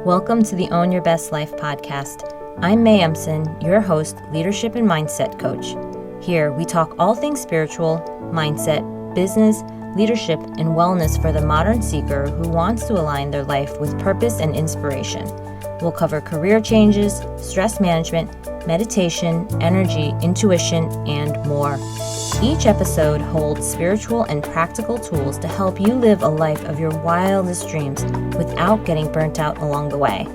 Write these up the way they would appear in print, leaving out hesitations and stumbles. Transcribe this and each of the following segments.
Welcome to the Own Your Best Life podcast. I'm May Emson, your host, leadership and mindset coach. Here, we talk all things spiritual, mindset, business, leadership, and wellness for the modern seeker who wants to align their life with purpose and inspiration. We'll cover career changes, stress management, meditation, energy, intuition, and more. Each episode holds spiritual and practical tools to help you live a life of your wildest dreams without getting burnt out along the way.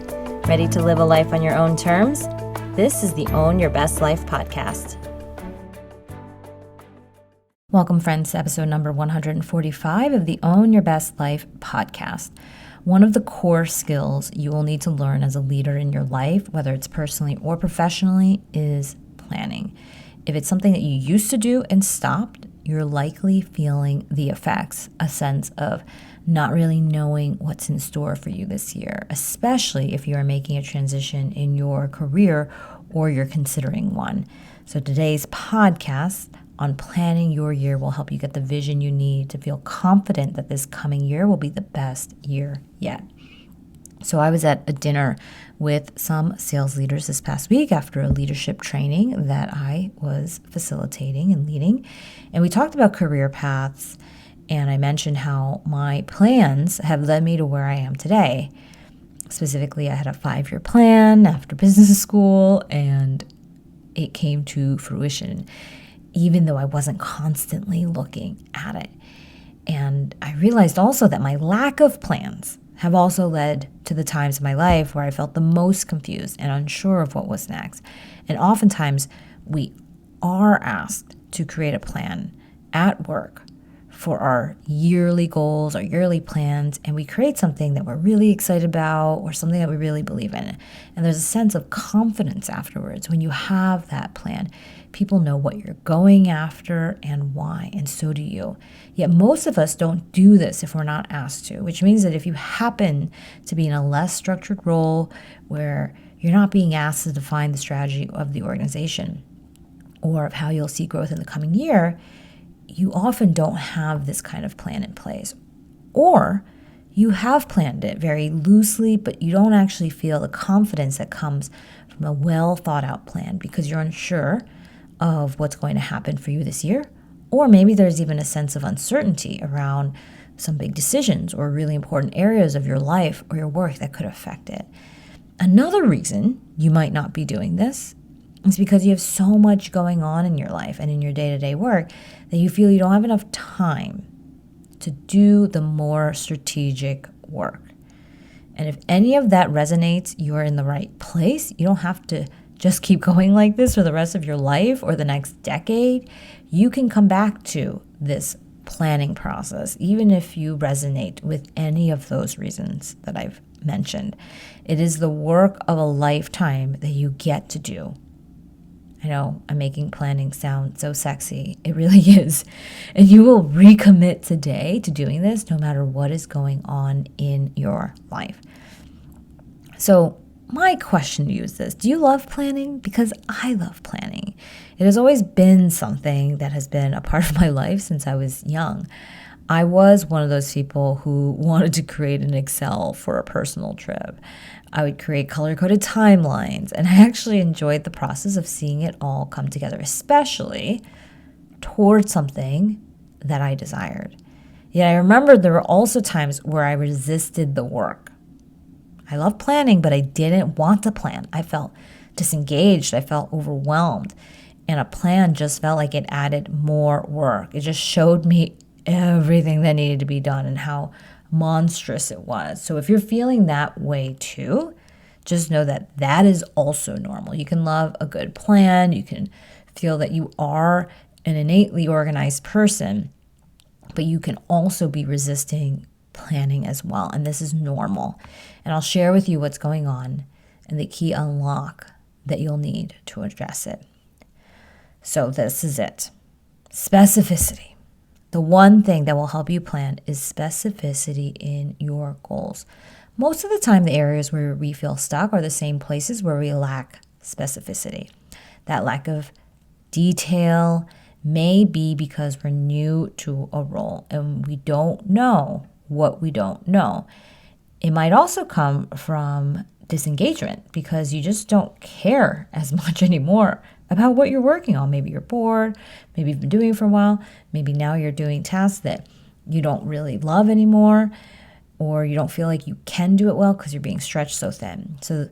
Ready to live a life on your own terms? This is the Own Your Best Life podcast. Welcome, friends, to episode number 145 of the Own Your Best Life podcast. One of the core skills you will need to learn as a leader in your life, whether it's personally or professionally, is planning. If it's something that you used to do and stopped, you're likely feeling the effects, a sense of not really knowing what's in store for you this year, especially if you are making a transition in your career or you're considering one. So today's podcast on planning your year will help you get the vision you need to feel confident that this coming year will be the best year yet. So I was at a dinner with some sales leaders this past week after a leadership training that I was facilitating and leading. And we talked about career paths, and I mentioned how my plans have led me to where I am today. Specifically, I had a 5-year plan after business school, and it came to fruition, even though I wasn't constantly looking at it. And I realized also that my lack of plans have also led to the times in my life where I felt the most confused and unsure of what was next. And oftentimes we are asked to create a plan at work for our yearly goals, our yearly plans, and we create something that we're really excited about or something that we really believe in. And there's a sense of confidence afterwards when you have that plan. People know what you're going after and why, and so do you. Yet most of us don't do this if we're not asked to, which means that if you happen to be in a less structured role where you're not being asked to define the strategy of the organization or of how you'll see growth in the coming year, you often don't have this kind of plan in place. Or you have planned it very loosely, but you don't actually feel the confidence that comes from a well thought out plan because you're unsure of what's going to happen for you this year. Or maybe there's even a sense of uncertainty around some big decisions or really important areas of your life or your work that could affect it. Another reason you might not be doing this is because you have so much going on in your life and in your day-to-day work that you feel you don't have enough time to do the more strategic work. And if any of that resonates, you're in the right place. You don't have to just keep going like this for the rest of your life or the next decade. You can come back to this planning process, even if you resonate with any of those reasons that I've mentioned. It is the work of a lifetime that you get to do. I know I'm making planning sound so sexy. It really is. And you will recommit today to doing this no matter what is going on in your life. So my question to you is this: do you love planning? Because I love planning. It has always been something that has been a part of my life since I was young. I was one of those people who wanted to create an Excel for a personal trip. I would create color-coded timelines, and I actually enjoyed the process of seeing it all come together, especially towards something that I desired. Yet I remember there were also times where I resisted the work. I love planning, but I didn't want to plan. I felt disengaged. I felt overwhelmed. And a plan just felt like it added more work. It just showed me everything that needed to be done and how monstrous it was. So if you're feeling that way too, just know that that is also normal. You can love a good plan. You can feel that you are an innately organized person, but you can also be resisting planning as well. And this is normal. And I'll share with you what's going on and the key unlock that you'll need to address it. So this is it. Specificity. The one thing that will help you plan is specificity in your goals. Most of the time, the areas where we feel stuck are the same places where we lack specificity. That lack of detail may be because we're new to a role and we don't know what we don't know. It might also come from disengagement because you just don't care as much anymore about what you're working on. Maybe you're bored, maybe you've been doing it for a while, maybe now you're doing tasks that you don't really love anymore, or you don't feel like you can do it well because you're being stretched so thin. So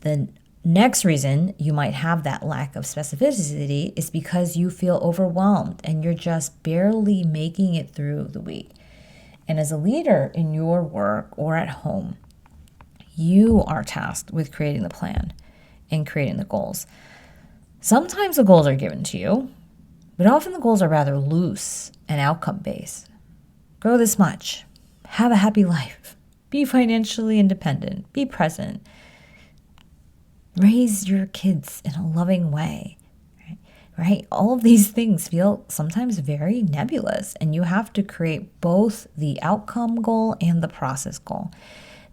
the next reason you might have that lack of specificity is because you feel overwhelmed and you're just barely making it through the week. And as a leader in your work or at home, you are tasked with creating the plan and creating the goals. Sometimes the goals are given to you, but often the goals are rather loose and outcome-based. Grow this much. Have a happy life. Be financially independent. Be present. Raise your kids in a loving way. Right? All of these things feel sometimes very nebulous, and you have to create both the outcome goal and the process goal.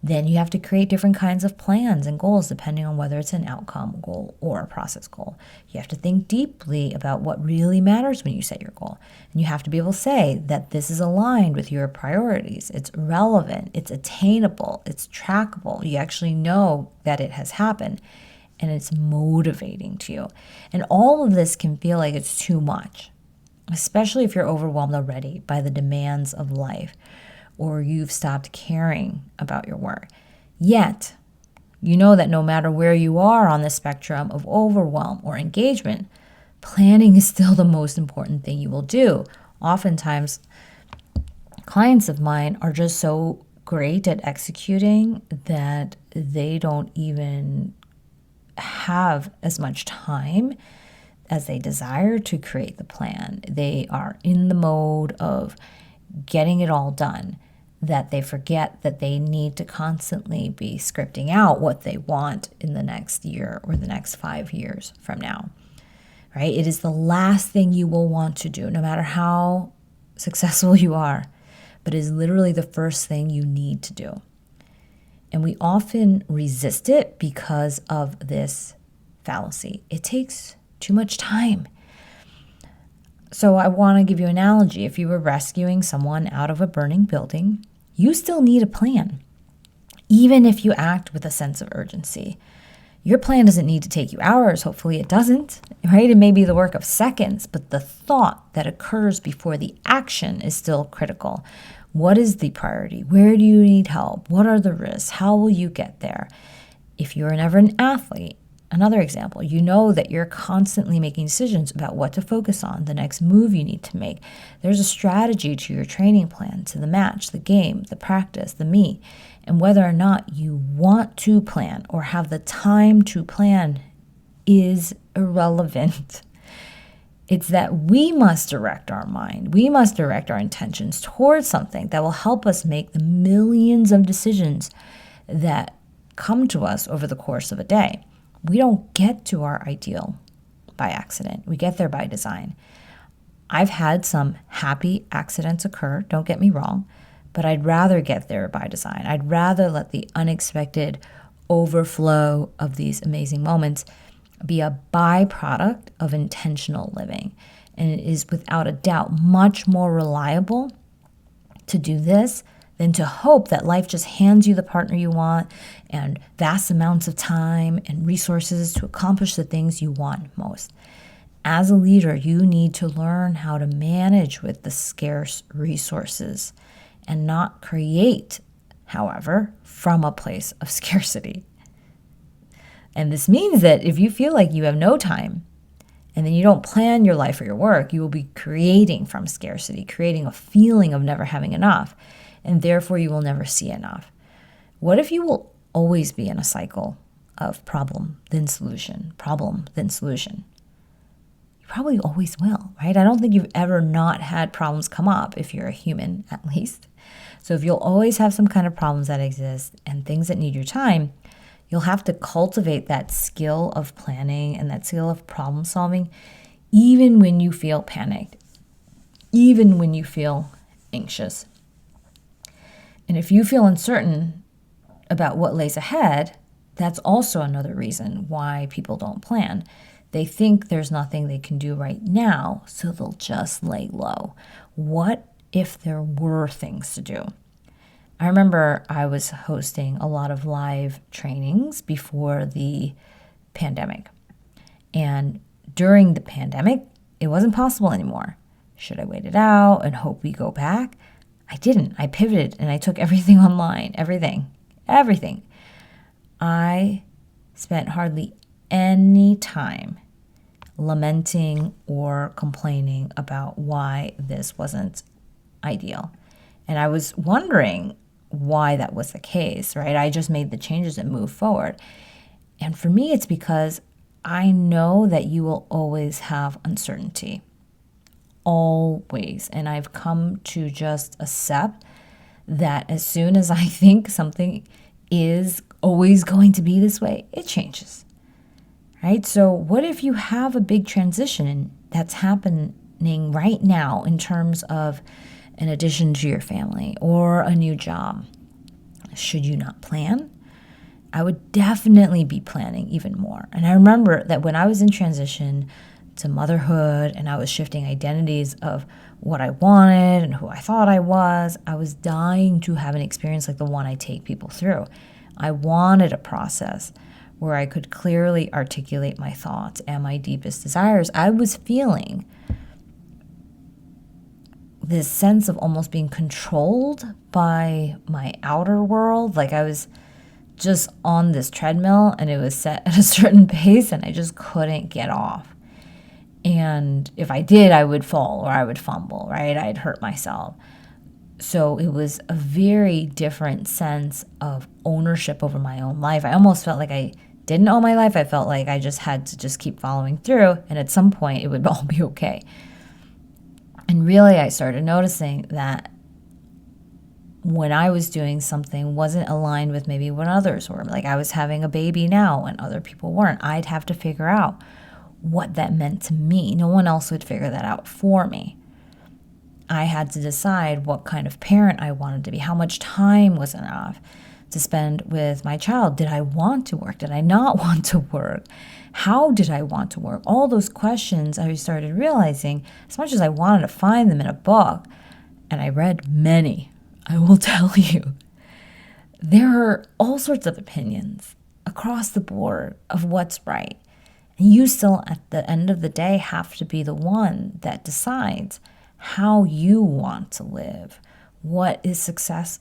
Then you have to create different kinds of plans and goals depending on whether it's an outcome goal or a process goal. You have to think deeply about what really matters when you set your goal. And you have to be able to say that this is aligned with your priorities. It's relevant, it's attainable, it's trackable. You actually know that it has happened. And it's motivating to you. And all of this can feel like it's too much, especially if you're overwhelmed already by the demands of life or you've stopped caring about your work. Yet, you know that no matter where you are on the spectrum of overwhelm or engagement, planning is still the most important thing you will do. Oftentimes, clients of mine are just so great at executing that they don't even have as much time as they desire to create the plan. They are in the mode of getting it all done that they forget that they need to constantly be scripting out what they want in the next year or the next 5 years from now, right? It is the last thing you will want to do, no matter how successful you are, but it is literally the first thing you need to do. And we often resist it because of this fallacy. It takes too much time. So I want to give you an analogy. If you were rescuing someone out of a burning building, you still need a plan, even if you act with a sense of urgency. Your plan doesn't need to take you hours. Hopefully it doesn't, right? It may be the work of seconds, but the thought that occurs before the action is still critical. What is the priority? Where do you need help? What are the risks? How will you get there? If you're ever an athlete, another example, you know that you're constantly making decisions about what to focus on, the next move you need to make. There's a strategy to your training plan, to the match, the game, the practice, the meet. And whether or not you want to plan or have the time to plan is irrelevant. It's that we must direct our mind, we must direct our intentions towards something that will help us make the millions of decisions that come to us over the course of a day. We don't get to our ideal by accident. We get there by design. I've had some happy accidents occur, don't get me wrong, but I'd rather get there by design. I'd rather let the unexpected overflow of these amazing moments be a byproduct of intentional living. And it is without a doubt much more reliable to do this than to hope that life just hands you the partner you want and vast amounts of time and resources to accomplish the things you want most. As a leader, you need to learn how to manage with the scarce resources and not create, however, from a place of scarcity. And this means that if you feel like you have no time and then you don't plan your life or your work, you will be creating from scarcity, creating a feeling of never having enough, and therefore you will never see enough. What if you will always be in a cycle of problem, then solution, problem, then solution? You probably always will, right? I don't think you've ever not had problems come up, if you're a human at least. So if you'll always have some kind of problems that exist and things that need your time, you'll have to cultivate that skill of planning and that skill of problem solving, even when you feel panicked, even when you feel anxious. And if you feel uncertain about what lays ahead, that's also another reason why people don't plan. They think there's nothing they can do right now, so they'll just lay low. What if there were things to do? I remember I was hosting a lot of live trainings before the pandemic. And during the pandemic, it wasn't possible anymore. Should I wait it out and hope we go back? I didn't. I pivoted and I took everything online, everything. I spent hardly any time lamenting or complaining about why this wasn't ideal. And I was wondering why that was the case, right? I just made the changes and moved forward. And for me, it's because I know that you will always have uncertainty. Always. And I've come to just accept that as soon as I think something is always going to be this way, it changes. Right? So what if you have a big transition that's happening right now in terms of an addition to your family or a new job? Should you not plan? I would definitely be planning even more. And I remember that when I was in transition to motherhood and I was shifting identities of what I wanted and who I thought I was dying to have an experience like the one I take people through. I wanted a process where I could clearly articulate my thoughts and my deepest desires. I was feeling this sense of almost being controlled by my outer world. Like I was just on this treadmill and it was set at a certain pace and I just couldn't get off. And if I did, I would fall or I would fumble, right? I'd hurt myself. So it was a very different sense of ownership over my own life. I almost felt like I didn't own my life. I felt like I just had to just keep following through. And at some point, it would all be okay. And really, I started noticing that when I was doing something wasn't aligned with maybe what others were. Like I was having a baby now and other people weren't. I'd have to figure out what that meant to me. No one else would figure that out for me. I had to decide what kind of parent I wanted to be, how much time was enough to spend with my child. Did I want to work? Did I not want to work? How did I want to work? All those questions I started realizing, as much as I wanted to find them in a book, and I read many, I will tell you, there are all sorts of opinions across the board of what's right. And you still, at the end of the day, have to be the one that decides how you want to live, what is success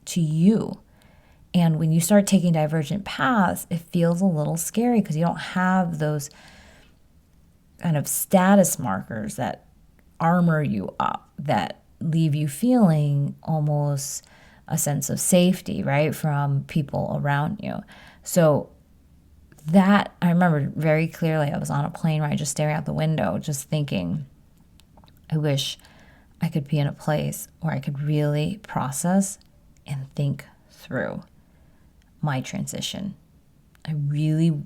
to you. And when you start taking divergent paths, it feels a little scary because you don't have those kind of status markers that armor you up, that leave you feeling almost a sense of safety, right, from people around you. So that, I remember very clearly, I was on a plane ride just staring out the window, just thinking, I wish I could be in a place where I could really process and think through my transition. I really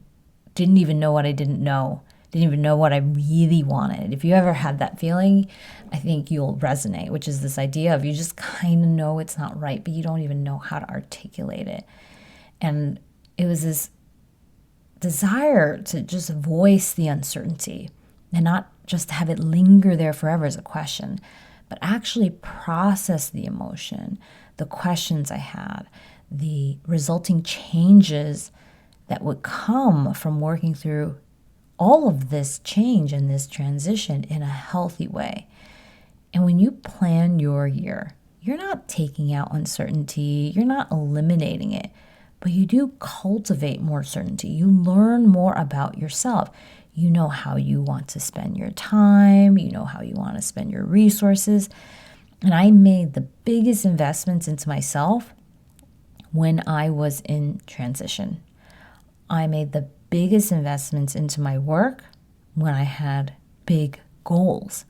didn't even know what I didn't know. Didn't even know what I really wanted. If you ever had that feeling, I think you'll resonate, which is this idea of you just kind of know it's not right, but you don't even know how to articulate it. And it was this desire to just voice the uncertainty and not just have it linger there forever as a question, but actually process the emotion, the questions I had, the resulting changes that would come from working through all of this change and this transition in a healthy way. And when you plan your year, you're not taking out uncertainty, you're not eliminating it, but you do cultivate more certainty. You learn more about yourself. You know how you want to spend your time, you know how you want to spend your resources. And I made the biggest investments into myself when I was in transition. I made the biggest investments into my work when I had big goals.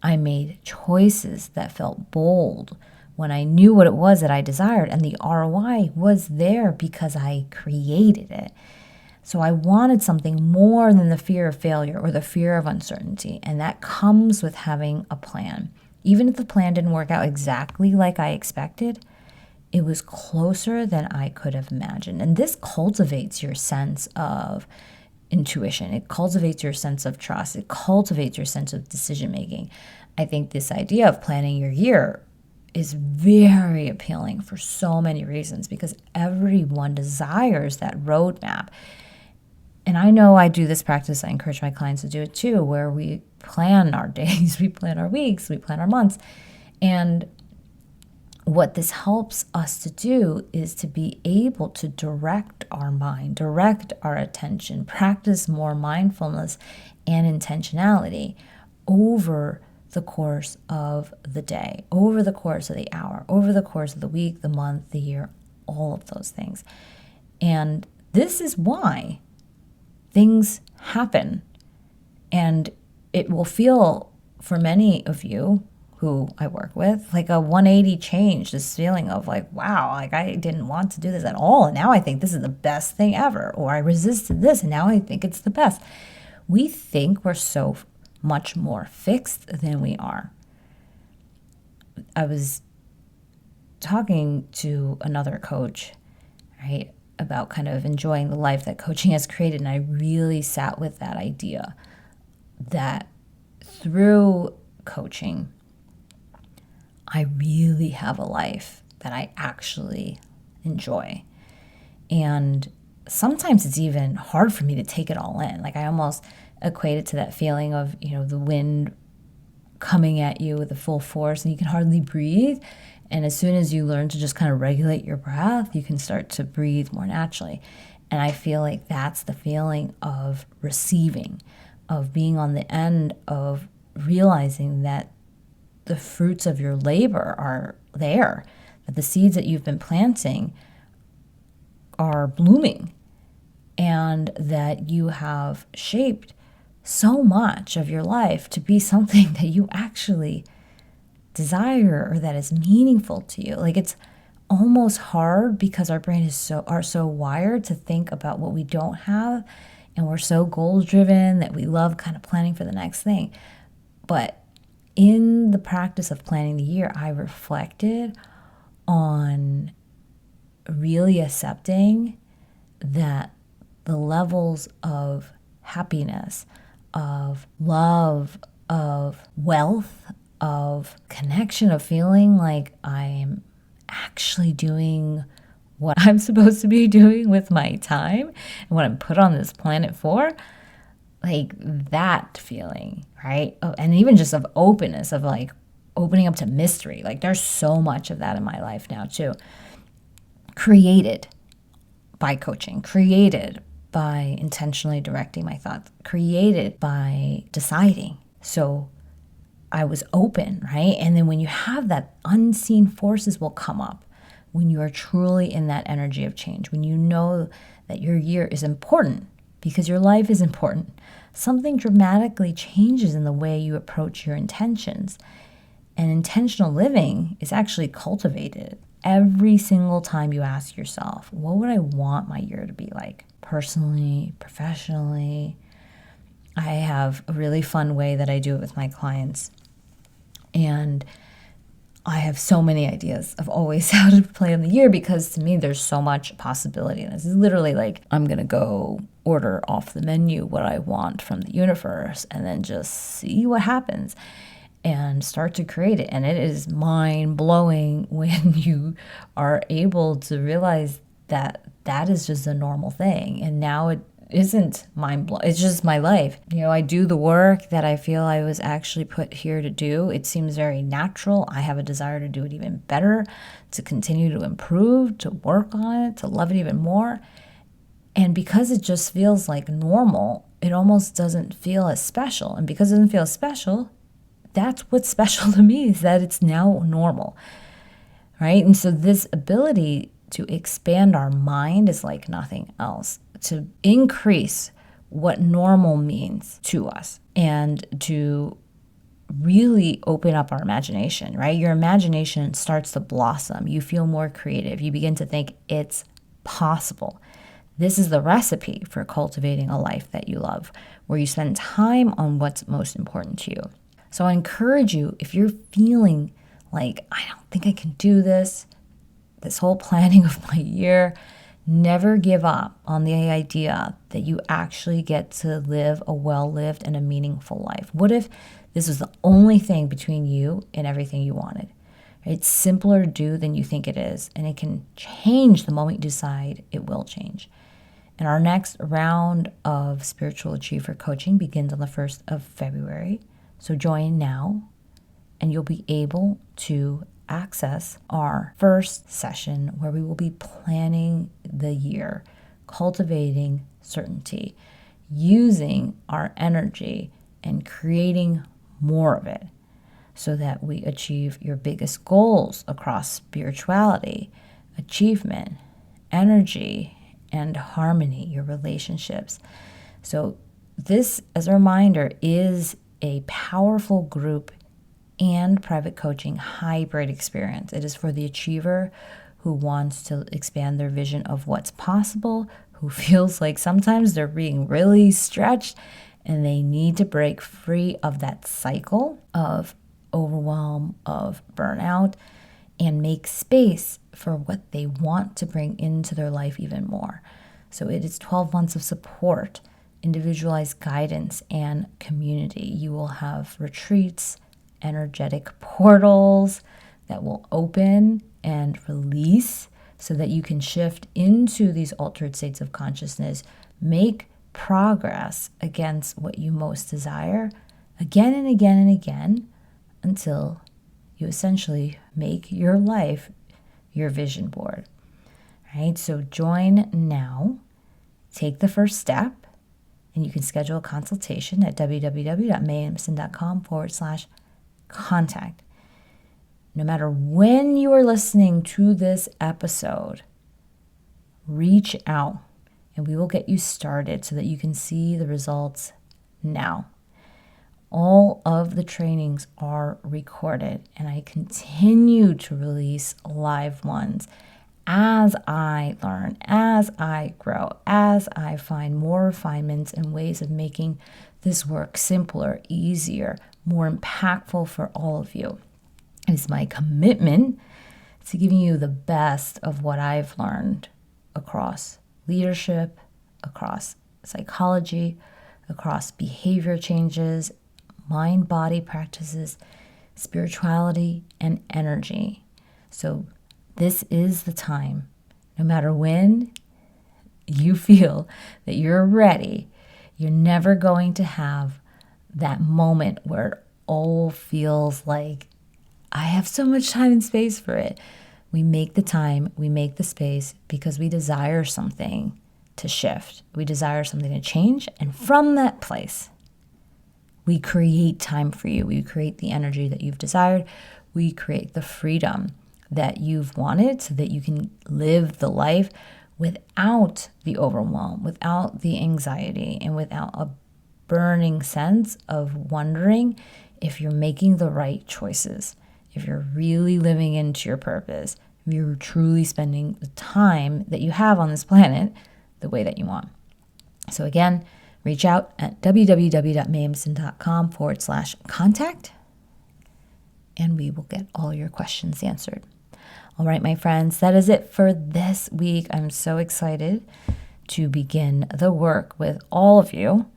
I made choices that felt bold when I knew what it was that I desired, and the ROI was there because I created it. So I wanted something more than the fear of failure or the fear of uncertainty, and that comes with having a plan. Even if the plan didn't work out exactly like I expected, it was closer than I could have imagined. And this cultivates your sense of intuition. It cultivates your sense of trust. It cultivates your sense of decision making. I think this idea of planning your year is very appealing for so many reasons because everyone desires that roadmap. And I know I do this practice. I encourage my clients to do it too, where we plan our days, we plan our weeks, we plan our months. And what this helps us to do is to be able to direct our mind, direct our attention, practice more mindfulness and intentionality over the course of the day, over the course of the hour, over the course of the week, the month, the year, all of those things. And this is why things happen. And it will feel, for many of you who I work with, like a 180 change, this feeling of like, wow, like I didn't want to do this at all. And now I think this is the best thing ever. Or I resisted this and now I think it's the best. We think we're so much more fixed than we are. I was talking to another coach, right, about kind of enjoying the life that coaching has created. And I really sat with that idea that through coaching, I really have a life that I actually enjoy. And sometimes it's even hard for me to take it all in. Like I almost equate it to that feeling of, the wind coming at you with the full force and you can hardly breathe. And as soon as you learn to just kind of regulate your breath, you can start to breathe more naturally. And I feel like that's the feeling of receiving, of being on the end of realizing that the fruits of your labor are there, that the seeds that you've been planting are blooming, and that you have shaped so much of your life to be something that you actually desire or that is meaningful to you. Like it's almost hard because our brain is so wired to think about what we don't have, and we're so goal driven that we love kind of planning for the next thing. But in the practice of planning the year, I reflected on really accepting that the levels of happiness, of love, of wealth, of connection, of feeling like I'm actually doing what I'm supposed to be doing with my time and what I'm put on this planet for, like that feeling, right? Oh, and even just of openness, of like opening up to mystery. Like there's so much of that in my life now too. Created by coaching, created by intentionally directing my thoughts, created by deciding. So I was open, right? And then when you have that, unseen forces will come up when you are truly in that energy of change, when you know that your year is important because your life is important. Something dramatically changes in the way you approach your intentions. And intentional living is actually cultivated every single time you ask yourself, what would I want my year to be like? Personally, professionally. I have a really fun way that I do it with my clients. And I have so many ideas of always how to plan the year because to me, there's so much possibility. And this is literally like, I'm going to go order off the menu what I want from the universe and then just see what happens and start to create it. And it is mind-blowing when you are able to realize that that is just a normal thing. And now it isn't mind-blowing. It's just my life. I do the work that I feel I was actually put here to do. It seems very natural. I have a desire to do it even better, to continue to improve, to work on it, to love it even more. And because it just feels like normal, it almost doesn't feel as special. And because it doesn't feel special, that's what's special to me, is that it's now normal, right? And so this ability to expand our mind is like nothing else, to increase what normal means to us and to really open up our imagination, right? Your imagination starts to blossom. You feel more creative. You begin to think it's possible. This is the recipe for cultivating a life that you love, where you spend time on what's most important to you. So I encourage you, if you're feeling like, I don't think I can do this whole planning of my year, never give up on the idea that you actually get to live a well-lived and a meaningful life. What if this was the only thing between you and everything you wanted, It's simpler to do than you think it is, and it can change the moment you decide it will change. And our next round of Spiritual Achiever coaching begins on the 1st of February. So join now, and you'll be able to access our first session where we will be planning the year, cultivating certainty, using our energy and creating more of it so that we achieve your biggest goals across spirituality, achievement, energy, and harmony, your relationships. So this, as a reminder, is a powerful group and private coaching hybrid experience. It is for the achiever who wants to expand their vision of what's possible, who feels like sometimes they're being really stretched and they need to break free of that cycle of overwhelm, of burnout, and make space for what they want to bring into their life even more. So it is 12 months of support, individualized guidance, and community. You will have retreats, energetic portals that will open and release so that you can shift into these altered states of consciousness, make progress against what you most desire again and again and again until you essentially make your life your vision board. Right? So join now, take the first step, and you can schedule a consultation at www.mayemson.com/contact. No matter when you are listening to this episode, reach out and we will get you started so that you can see the results now. All of the trainings are recorded, and I continue to release live ones as I learn, as I grow, as I find more refinements and ways of making this work simpler, easier, more impactful for all of you. It's my commitment to giving you the best of what I've learned across leadership, across psychology, across behavior changes, mind-body practices, spirituality, and energy. So this is the time, no matter when you feel that you're ready, you're never going to have that moment where it all feels like I have so much time and space for it. We make the time, we make the space because we desire something to shift. We desire something to change. And from that place, we create time for you. We create the energy that you've desired. We create the freedom that you've wanted so that you can live the life without the overwhelm, without the anxiety, and without a burning sense of wondering if you're making the right choices, if you're really living into your purpose, if you're truly spending the time that you have on this planet the way that you want. So again, reach out at www.mayemson.com/contact, and we will get all your questions answered. All right, my friends, that is it for this week. I'm so excited to begin the work with all of you.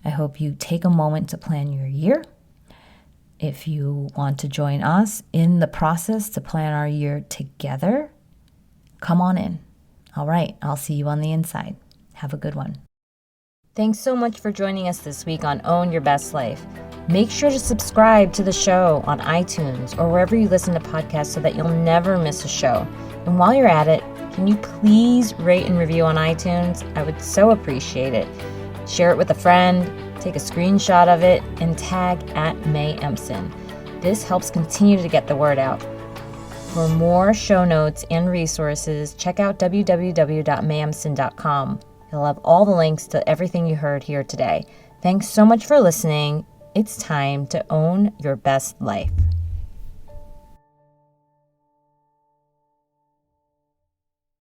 I hope you take a moment to plan your year. If you want to join us in the process to plan our year together, come on in. All right, I'll see you on the inside. Have a good one. Thanks so much for joining us this week on Own Your Best Life. Make sure to subscribe to the show on iTunes or wherever you listen to podcasts so that you'll never miss a show. And while you're at it, can you please rate and review on iTunes? I would so appreciate it. Share it with a friend, take a screenshot of it, and tag @MayEmson. This helps continue to get the word out. For more show notes and resources, check out www.mayemson.com. It'll have all the links to everything you heard here today. Thanks so much for listening. It's time to own your best life.